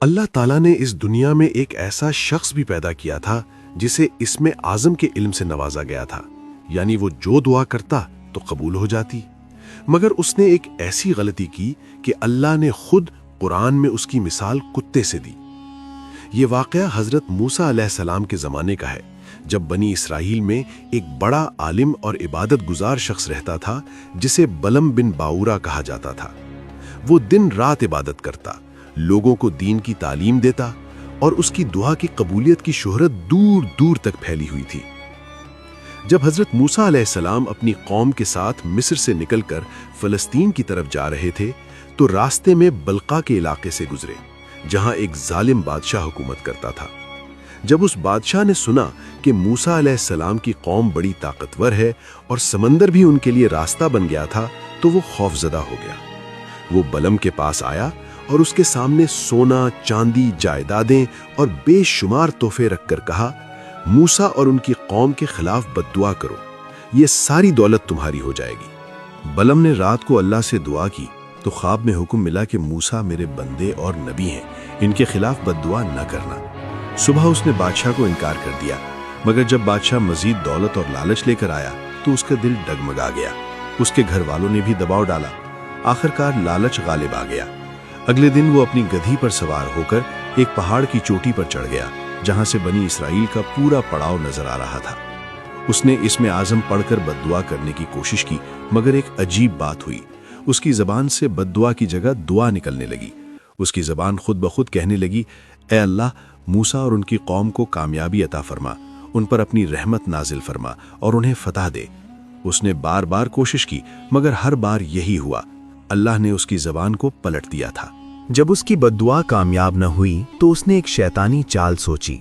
اللہ تعالیٰ نے اس دنیا میں ایک ایسا شخص بھی پیدا کیا تھا جسے اسم اعظم کے علم سے نوازا گیا تھا، یعنی وہ جو دعا کرتا تو قبول ہو جاتی۔ مگر اس نے ایک ایسی غلطی کی کہ اللہ نے خود قرآن میں اس کی مثال کتے سے دی۔ یہ واقعہ حضرت موسیٰ علیہ السلام کے زمانے کا ہے، جب بنی اسرائیل میں ایک بڑا عالم اور عبادت گزار شخص رہتا تھا جسے بلم بن باورا کہا جاتا تھا۔ وہ دن رات عبادت کرتا، لوگوں کو دین کی تعلیم دیتا، اور اس کی دعا کی قبولیت کی شہرت دور دور تک پھیلی ہوئی تھی۔ جب حضرت موسیٰ علیہ السلام اپنی قوم کے ساتھ مصر سے نکل کر فلسطین کی طرف جا رہے تھے تو راستے میں بلقا کے علاقے سے گزرے، جہاں ایک ظالم بادشاہ حکومت کرتا تھا۔ جب اس بادشاہ نے سنا کہ موسیٰ علیہ السلام کی قوم بڑی طاقتور ہے اور سمندر بھی ان کے لیے راستہ بن گیا تھا تو وہ خوفزدہ ہو گیا۔ وہ بلم کے پاس آیا اور اس کے سامنے سونا، چاندی، جائیدادیں اور بے شمار تحفے رکھ کر کہا، موسیٰ اور ان کی قوم کے خلاف بد دعا کرو، یہ ساری دولت تمہاری ہو جائے گی۔ بلم نے رات کو اللہ سے دعا کی تو خواب میں حکم ملا کہ موسیٰ میرے بندے اور نبی ہیں، ان کے خلاف بد دعا نہ کرنا۔ صبح اس نے بادشاہ کو انکار کر دیا، مگر جب بادشاہ مزید دولت اور لالچ لے کر آیا تو اس کا دل ڈگمگا گیا۔ اس کے گھر والوں نے بھی دباؤ ڈالا، آخرکار لالچ غالب آ گیا۔ اگلے دن وہ اپنی گدھی پر سوار ہو کر ایک پہاڑ کی چوٹی پر چڑھ گیا، جہاں سے بنی اسرائیل کا پورا پڑاؤ نظر آ رہا تھا۔ اس نے اسم اعظم پڑھ کر بد دعا کرنے کی کوشش کی، مگر ایک عجیب بات ہوئی، اس کی زبان سے بد دعا کی جگہ دعا نکلنے لگی۔ اس کی زبان خود بخود کہنے لگی، اے اللہ، موسیٰ اور ان کی قوم کو کامیابی عطا فرما، ان پر اپنی رحمت نازل فرما اور انہیں فتح دے۔ اس نے بار بار کوشش کی، مگر ہر بار یہی ہوا، اللہ نے اس کی زبان کو پلٹ دیا تھا۔ جب اس کی بد دعا کامیاب نہ ہوئی تو اس نے ایک شیطانی چال سوچی۔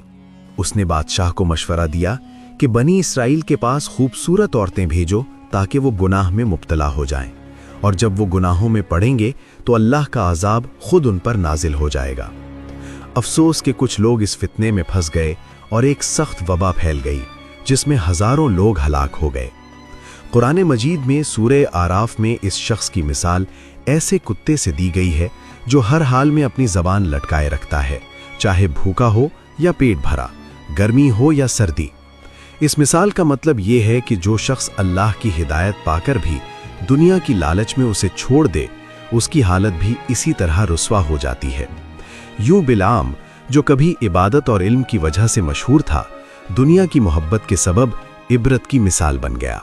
اس نے بادشاہ کو مشورہ دیا کہ بنی اسرائیل کے پاس خوبصورت عورتیں بھیجو تاکہ وہ گناہ میں مبتلا ہو جائیں، اور جب وہ گناہوں میں پڑیں گے تو اللہ کا عذاب خود ان پر نازل ہو جائے گا۔ افسوس کہ کچھ لوگ اس فتنے میں پھنس گئے اور ایک سخت وبا پھیل گئی جس میں ہزاروں لوگ ہلاک ہو گئے۔ قرآن مجید میں سورہ آراف میں اس شخص کی مثال ایسے کتے سے دی گئی ہے جو ہر حال میں اپنی زبان لٹکائے رکھتا ہے، چاہے بھوکا ہو یا پیٹ بھرا، گرمی ہو یا سردی۔ اس مثال کا مطلب یہ ہے کہ جو شخص اللہ کی ہدایت پا کر بھی دنیا کی لالچ میں اسے چھوڑ دے، اس کی حالت بھی اسی طرح رسوا ہو جاتی ہے۔ یوں بلعام، جو کبھی عبادت اور علم کی وجہ سے مشہور تھا، دنیا کی محبت کے سبب عبرت کی مثال بن گیا۔